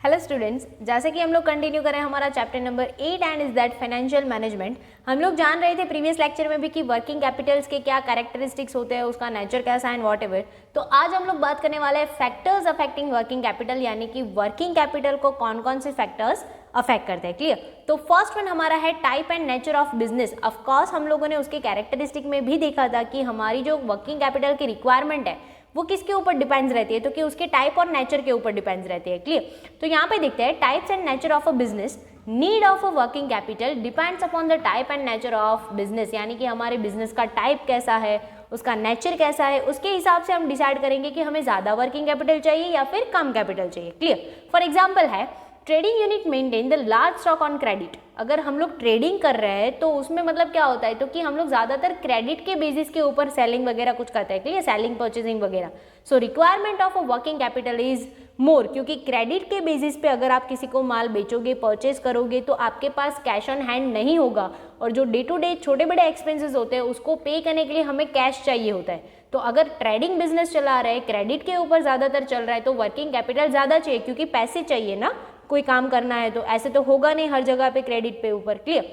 Hello students, जैसे कि हम लोग कंटिन्यू करें हमारा chapter number 8 and is that financial management. हम लोग जान रहे थे प्रीवियस लेक्चर में भी कि वर्किंग कैपिटल्स के क्या कैरेक्टरिस्टिक्स होते हैं, उसका नेचर कैसा है, वॉट एवर। तो आज हम लोग बात करने वाले हैं फैक्टर्स अफेक्टिंग वर्किंग कैपिटल, यानी कि वर्किंग कैपिटल को कौन कौन से फैक्टर्स अफेक्ट करते हैं। क्लियर? तो फर्स्ट वन हमारा है type and nature of business. Of course हम लोगों ने उसके कैरेक्टरिस्टिक में भी देखा था कि हमारी जो वर्किंग कैपिटल की रिक्वायरमेंट है वो किसके ऊपर डिपेंड्स रहती है, तो कि उसके टाइप और नेचर के ऊपर डिपेंड्स रहती है। क्लियर? तो यहाँ पे देखते हैं types and nature of a business. Need of a working capital depends upon the type and nature of business, यानी कि हमारे बिजनेस का टाइप कैसा है, उसका नेचर कैसा है, उसके हिसाब से हम डिसाइड करेंगे कि हमें ज़्यादा वर्किंग कैपिटल चाहिए या फिर कम कैपिटल चाहिए। क्लियर? फॉर एग्जाम्पल है trading unit maintain the large stock on credit. अगर हम लोग ट्रेडिंग कर रहे हैं तो उसमें मतलब क्या होता है, तो कि हम लोग ज़्यादातर क्रेडिट के बेसिस के ऊपर सेलिंग वगैरह कुछ करते हैं। क्लियर? सेलिंग परचेजिंग वगैरह। So requirement of a working capital is more, क्योंकि क्रेडिट के बेसिस पे अगर आप किसी को माल बेचोगे, परचेज करोगे, तो आपके पास कैश ऑन हैंड नहीं होगा और जो डे टू डे छोटे बड़े एक्सपेंसेस होते हैं उसको पे करने के लिए हमें कैश चाहिए होता है। तो अगर ट्रेडिंग बिजनेस चला रहे, क्रेडिट के ऊपर ज़्यादातर चल रहा है, तो वर्किंग कैपिटल ज़्यादा चाहिए, क्योंकि पैसे चाहिए ना, कोई काम करना है तो ऐसे तो होगा नहीं हर जगह पे क्रेडिट पे ऊपर। Clear?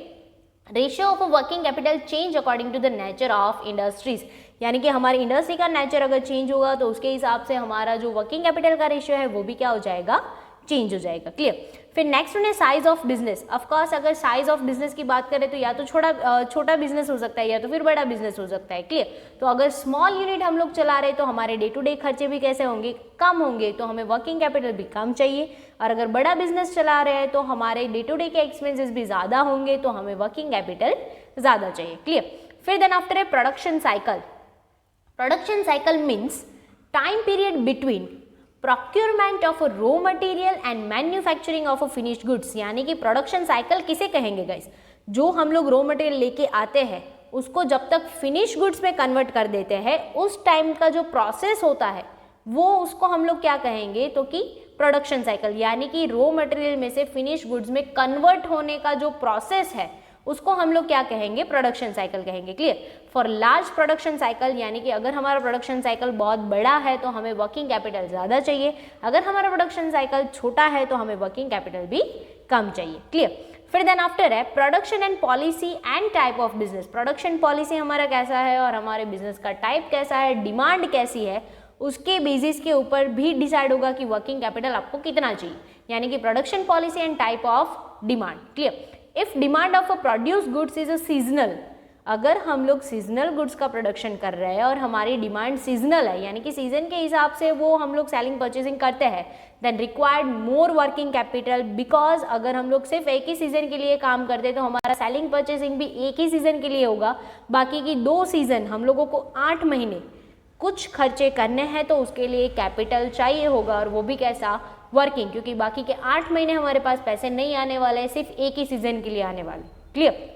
Ratio of working capital change according to the nature of industries, यानी कि हमारी इंडस्ट्री का नेचर अगर चेंज होगा तो उसके हिसाब से हमारा जो वर्किंग कैपिटल का रेशियो है वो भी क्या हो जाएगा, चेंज हो जाएगा। क्लियर? फिर नेक्स्ट वन है साइज ऑफ बिजनेस। ऑफकोर्स अगर साइज ऑफ बिजनेस की बात करें तो या तो छोटा बिजनेस हो सकता है या तो फिर बड़ा बिजनेस हो सकता है। क्लियर? तो अगर स्मॉल यूनिट हम लोग चला रहे तो हमारे डे टू डे खर्चे भी कैसे होंगे, कम होंगे, तो हमें वर्किंग कैपिटल भी कम चाहिए। और अगर बड़ा बिजनेस चला रहे हैं तो हमारे डे टू डे के एक्सपेंसेस भी ज़्यादा होंगे, तो हमें वर्किंग कैपिटल ज़्यादा चाहिए। क्लियर? फिर then after a production cycle. Production cycle means time period between procurement of raw material and manufacturing of finished goods, यानी कि प्रोडक्शन साइकिल किसे कहेंगे गाइस, जो हम लोग रॉ मटेरियल लेके आते हैं उसको जब तक फिनिश गुड्स में कन्वर्ट कर देते हैं उस टाइम का जो प्रोसेस होता है वो उसको हम लोग क्या कहेंगे, तो कि प्रोडक्शन साइकिल, यानी कि रॉ मटेरियल में से फिनिश गुड्स में कन्वर्ट होने का जो प्रोसेस है उसको हम लोग क्या कहेंगे, प्रोडक्शन साइकिल कहेंगे। Clear? For large production cycle, यानी कि अगर हमारा प्रोडक्शन साइकिल बहुत बड़ा है तो हमें वर्किंग कैपिटल ज़्यादा चाहिए, अगर हमारा प्रोडक्शन साइकिल छोटा है तो हमें वर्किंग कैपिटल भी कम चाहिए। क्लियर? फिर देन आफ्टर है production and policy and type of business. Production policy हमारा कैसा है और हमारे बिजनेस का टाइप कैसा है, डिमांड कैसी है, उसके बेसिस के ऊपर भी डिसाइड होगा कि वर्किंग कैपिटल आपको कितना चाहिए, यानी कि production policy and type of demand. Clear? If demand of a produce goods is a seasonal, अगर हम लोग सीजनल गुड्स का प्रोडक्शन कर रहे हैं और हमारी डिमांड सीजनल है, यानी कि सीजन के हिसाब से वो हम लोग सेलिंग परचेजिंग करते हैं, then required more working capital, because अगर हम लोग सिर्फ एक ही सीजन के लिए काम करते हैं तो हमारा सेलिंग परचेजिंग भी एक ही सीजन के लिए होगा, बाकी की 2 सीजन हम लोगों को 8 महीने कुछ खर्चे करने हैं तो उसके लिए कैपिटल चाहिए होगा, और वो भी कैसा, वर्किंग, क्योंकि बाकी के 8 महीने हमारे पास पैसे नहीं आने वाले, सिर्फ एक ही सीजन के लिए आने वाले। Clear?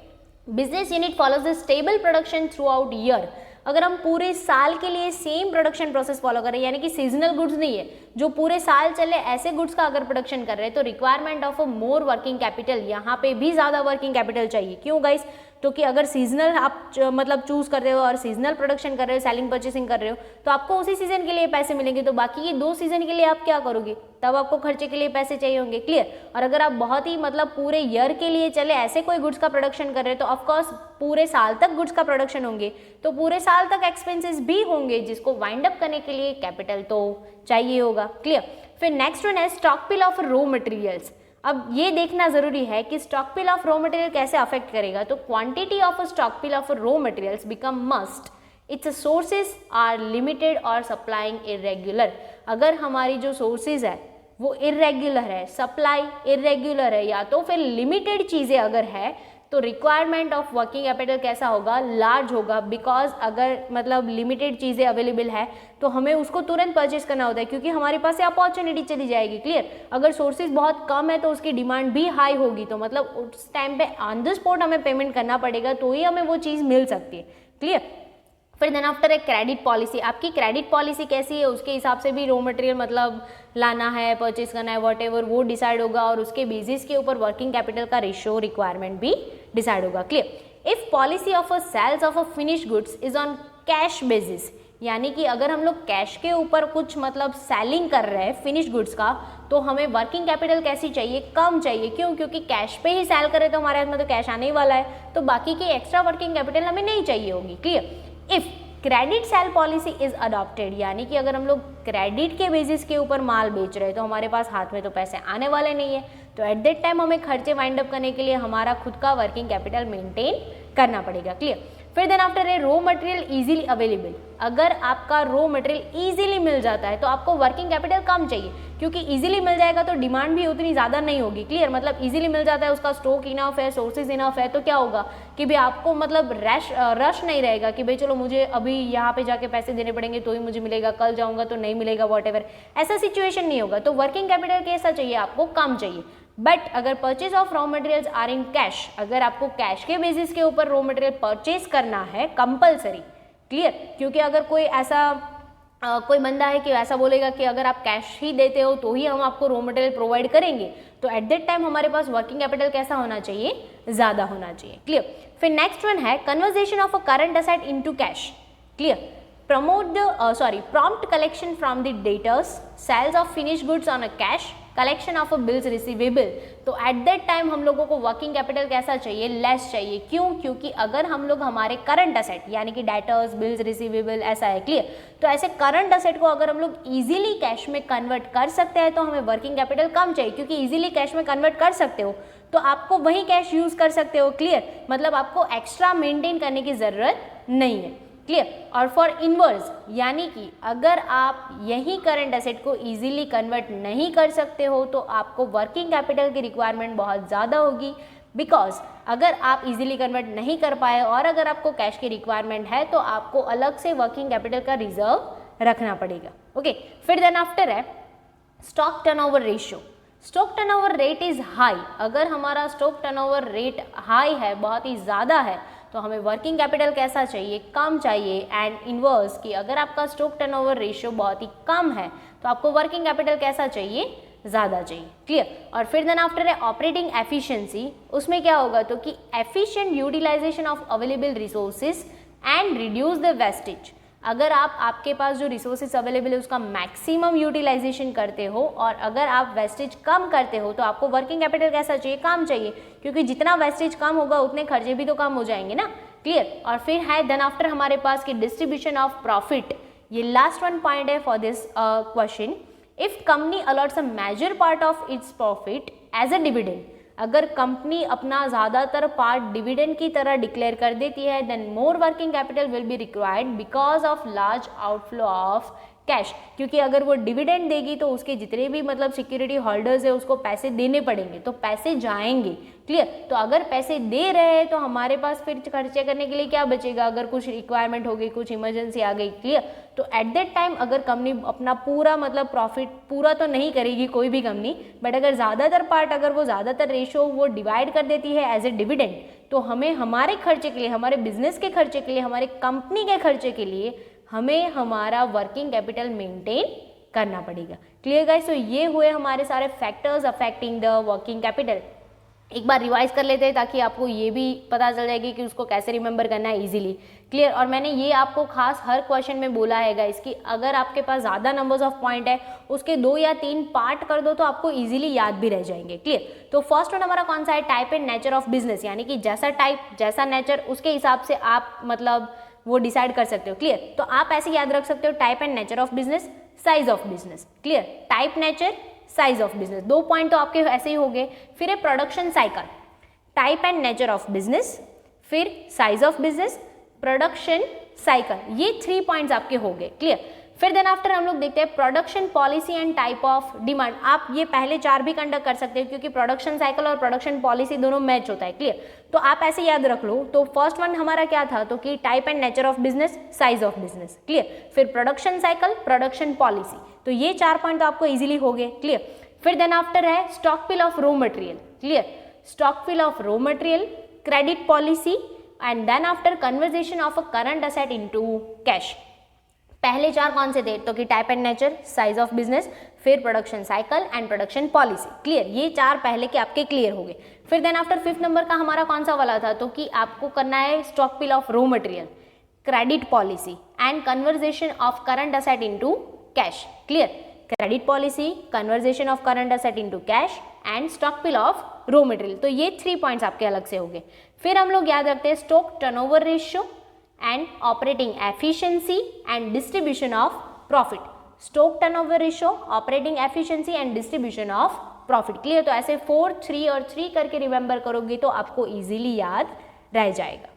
Business unit follows the stable production through out year. अगर हम पूरे साल के लिए सेम प्रोडक्शन प्रोसेस फॉलो करें, यानी कि सीजनल गुड्स नहीं है, जो पूरे साल चले ऐसे गुड्स का अगर प्रोडक्शन कर रहे हैं तो requirement of a more working capital, यहाँ पे भी ज़्यादा वर्किंग कैपिटल चाहिए। क्यों गाइस? तो कि अगर सीजनल आप मतलब चूज कर रहे हो और सीजनल प्रोडक्शन कर रहे हो, सेलिंग परचेसिंग कर रहे हो, तो आपको उसी सीजन के लिए पैसे मिलेंगे, तो बाकी के 2 सीजन के लिए आप क्या करोगे, तब आपको खर्चे के लिए पैसे चाहिए होंगे। क्लियर? और अगर आप बहुत ही मतलब पूरे ईयर के लिए चले ऐसे कोई गुड्स का प्रोडक्शन कर रहे हो तो ऑफकोर्स पूरे साल तक गुड्स का प्रोडक्शन होंगे, तो पूरे साल तक एक्सपेंसेस भी होंगे, जिसको वाइंड अप करने के लिए कैपिटल तो चाहिए होगा। क्लियर? फिर नेक्स्ट वन है stockpile of raw materials. अब ये देखना जरूरी है कि stockpile of raw material कैसे अफेक्ट करेगा, तो quantity of a stockpile of raw materials become must its sources are limited और सप्लाइंग इरेग्युलर। अगर हमारी जो सोर्सेज है वो इरेग्युलर है, सप्लाई इरेग्युलर है, या तो फिर लिमिटेड चीज़ें अगर है तो रिक्वायरमेंट ऑफ वर्किंग कैपिटल कैसा होगा, लार्ज होगा, बिकॉज अगर मतलब लिमिटेड चीज़ें अवेलेबल है तो हमें उसको तुरंत परचेज करना होता है, क्योंकि हमारे पास से अपॉर्चुनिटी चली जाएगी। क्लियर? अगर सोर्सेज बहुत कम है तो उसकी डिमांड भी हाई होगी, तो मतलब उस टाइम पे ऑन द स्पॉट हमें पेमेंट करना पड़ेगा तो ही हमें वो चीज़ मिल सकती है। क्लियर? फिर देन आफ्टर एक क्रेडिट पॉलिसी। आपकी क्रेडिट पॉलिसी कैसी है उसके हिसाब से भी रॉ मटेरियल मतलब लाना है, परचेज करना है, वॉट एवर, वो डिसाइड होगा, और उसके बेसिस के ऊपर वर्किंग कैपिटल का रेशियो रिक्वायरमेंट भी डिसाइड होगा। Clear? If policy of a sales of a finish goods is on cash basis, यानी कि अगर हम लोग कैश के ऊपर कुछ मतलब सेलिंग कर रहे हैं फिनिश गुड्स का, तो हमें वर्किंग कैपिटल कैसी चाहिए, कम चाहिए। क्यों? क्योंकि कैश पे ही सेल करें तो हमारे हाथ में तो कैश आने ही वाला है, तो बाकी की एक्स्ट्रा वर्किंग कैपिटल हमें नहीं चाहिए होगी। Clear. If credit sale policy is adopted, यानी कि अगर हम लोग क्रेडिट के बेसिस के ऊपर माल बेच रहे हैं तो हमारे पास हाथ में तो पैसे आने वाले नहीं है, तो एट दैट टाइम हमें खर्चे वाइंड अप करने के लिए हमारा खुद का वर्किंग कैपिटल मेंटेन करना पड़ेगा। क्लियर। फिर देन आफ्टर है रॉ मटेरियल इजीली अवेलेबल। अगर आपका रॉ मटेरियल इजीली मिल जाता है तो आपको वर्किंग कैपिटल कम चाहिए, क्योंकि इजीली मिल जाएगा तो डिमांड भी उतनी ज़्यादा नहीं होगी। क्लियर। मतलब इजीली मिल जाता है, उसका स्टॉक इनफ है, सोर्सेज इनफ है, तो क्या होगा कि भाई आपको मतलब रश नहीं रहेगा कि भाई चलो मुझे अभी यहाँ पे जाके पैसे देने पड़ेंगे तो ही मुझे मिलेगा, कल जाऊँगा तो नहीं मिलेगा, वॉट ऐसा सिचुएशन नहीं होगा। तो वर्किंग कैपिटल कैसा चाहिए, आपको कम चाहिए। बट अगर purchase of raw materials are in cash, अगर आपको कैश के बेसिस के ऊपर रॉ मटेरियल परचेज करना है कंपलसरी। क्लियर। क्योंकि अगर कोई ऐसा कोई बंदा है कि ऐसा बोलेगा कि अगर आप कैश ही देते हो तो ही हम आपको रॉ मटेरियल प्रोवाइड करेंगे, तो एट दैट टाइम हमारे पास वर्किंग कैपिटल कैसा होना चाहिए, ज़्यादा होना चाहिए। क्लियर। फिर नेक्स्ट वन है conversation of a current asset into cash. Clear. prompt collection from the debtors, sales of finished goods on a cash, collection of a bills receivable। तो एट दैट टाइम हम लोगों को working capital कैसा चाहिए, less चाहिए। क्यों? क्योंकि अगर हम लोग हमारे करंट असेट यानी कि डेटर्स, बिल्स रिसीवेबल ऐसा है। क्लियर। तो ऐसे करंट असेट को अगर हम लोग इजीली कैश में कन्वर्ट कर सकते हैं तो हमें वर्किंग कैपिटल कम चाहिए, क्योंकि इजीली कैश में कन्वर्ट कर सकते हो तो आपको वही कैश यूज कर सकते हो। क्लियर। मतलब आपको एक्स्ट्रा मेंटेन करने की जरूरत नहीं है। क्लियर। और फॉर इनवर्स, यानी कि अगर आप यही करंट एसेट को इजीली कन्वर्ट नहीं कर सकते हो तो आपको वर्किंग कैपिटल की रिक्वायरमेंट बहुत ज़्यादा होगी। बिकॉज अगर आप इजीली कन्वर्ट नहीं कर पाए और अगर आपको कैश की रिक्वायरमेंट है तो आपको अलग से वर्किंग कैपिटल का रिजर्व रखना पड़ेगा। ओके। फिर देन आफ्टर है stock turnover ratio. Stock turnover rate is high. अगर हमारा स्टॉक टर्नओवर रेट हाई है, बहुत ही ज़्यादा है, तो हमें वर्किंग कैपिटल कैसा चाहिए, कम चाहिए। एंड इनवर्स कि अगर आपका स्टॉक टर्नओवर रेशियो बहुत ही कम है तो आपको वर्किंग कैपिटल कैसा चाहिए, ज़्यादा चाहिए। क्लियर। और फिर देन आफ्टर है ऑपरेटिंग एफिशिएंसी। उसमें क्या होगा तो कि efficient utilisation of available resources and reduce the wastage. अगर आपके पास जो रिसोर्सेज अवेलेबल है उसका मैक्सिमम यूटिलाइजेशन करते हो और अगर आप वेस्टेज कम करते हो तो आपको वर्किंग कैपिटल कैसा चाहिए, कम चाहिए, क्योंकि जितना वेस्टेज कम होगा उतने खर्चे भी तो कम हो जाएंगे ना। क्लियर। और फिर है देन आफ्टर हमारे पास की डिस्ट्रीब्यूशन ऑफ प्रॉफिट। ये लास्ट वन पॉइंट है for this question. If company allots a major part of its profit as a dividend, अगर कंपनी अपना ज़्यादातर पार्ट डिविडेंड की तरह डिक्लेयर कर देती है then more working capital will be required because of large outflow of cash. क्योंकि अगर वो डिविडेंड देगी तो उसके जितने भी मतलब सिक्योरिटी होल्डर्स है उसको पैसे देने पड़ेंगे, तो पैसे जाएंगे। क्लियर। तो अगर पैसे दे रहे हैं तो हमारे पास फिर खर्चे करने के लिए क्या बचेगा, अगर कुछ रिक्वायरमेंट हो गई, कुछ इमरजेंसी आ गई। क्लियर। तो एट दैट टाइम अगर कंपनी अपना पूरा मतलब प्रॉफिट पूरा तो नहीं करेगी कोई भी कंपनी, बट अगर ज़्यादातर पार्ट, अगर वो ज़्यादातर रेशो वो डिवाइड कर देती है एज ए डिविडेंड, तो हमें हमारे खर्चे के लिए, हमारे बिजनेस के खर्चे के लिए, हमारे कंपनी के खर्चे के लिए हमें हमारा वर्किंग कैपिटल मेंटेन करना पड़ेगा। Clear guys. तो ये हुए हमारे सारे factors affecting the working capital. एक बार रिवाइज कर लेते हैं ताकि आपको ये भी पता चल जाएगी कि उसको कैसे रिमेंबर करना है इजीली। क्लियर। और मैंने ये आपको खास हर क्वेश्चन में बोला है गाइस कि अगर आपके पास ज़्यादा नंबर्स ऑफ पॉइंट है उसके 2 या 3 पार्ट कर दो तो आपको इजीली याद भी रह जाएंगे। क्लियर। तो फर्स्ट वन हमारा कौन सा है, type and nature of business, यानी कि जैसा टाइप जैसा नेचर उसके हिसाब से आप मतलब वो डिसाइड कर सकते हो। क्लियर। तो आप ऐसे याद रख सकते हो type and nature of business, size of business. Clear. Type, nature, size of business, 2 point तो आपके ऐसे ही हो गए। फिर है production cycle, type and nature of business, फिर size of business, production cycle, ये 3 पॉइंट्स आपके हो गए। क्लियर। फिर देन आफ्टर हम लोग देखते हैं production policy and type of demand. आप ये पहले 4 भी कंडक्ट कर सकते हो क्योंकि प्रोडक्शन साइकिल और प्रोडक्शन पॉलिसी दोनों मैच होता है। क्लियर। तो आप ऐसे याद रख लो। तो फर्स्ट वन हमारा क्या था, तो कि type and nature of business, size of business. Clear. फिर प्रोडक्शन साइकिल, प्रोडक्शन पॉलिसी, तो ये 4 पॉइंट तो आपको इजीली हो गए। क्लियर। फिर देन आफ्टर है stock fill of raw material. Clear. Stock fill of raw material, credit policy and then after conversion of a current asset into cash. पहले 4 कौन से थे, तो कि type and nature, size of business, फिर production cycle and production policy. Clear. ये 4 पहले के आपके क्लियर हो गए। फिर देन आफ्टर 5th नंबर का हमारा कौन सा वाला था, तो कि आपको करना है stock fill of raw material, credit policy and conversation of current asset into cash. Clear? Credit policy, conversation of current asset into cash and stockpile of raw material. तो ये 3 पॉइंट्स आपके अलग से हो गए. फिर हम लोग याद रखते हैं stock turnover ratio and operating efficiency and distribution of profit. Stock turnover ratio, operating efficiency and distribution of profit. Clear? तो ऐसे 4, 3 और 3 करके रिमेंबर करोगे तो आपको इजीली याद रह जाएगा.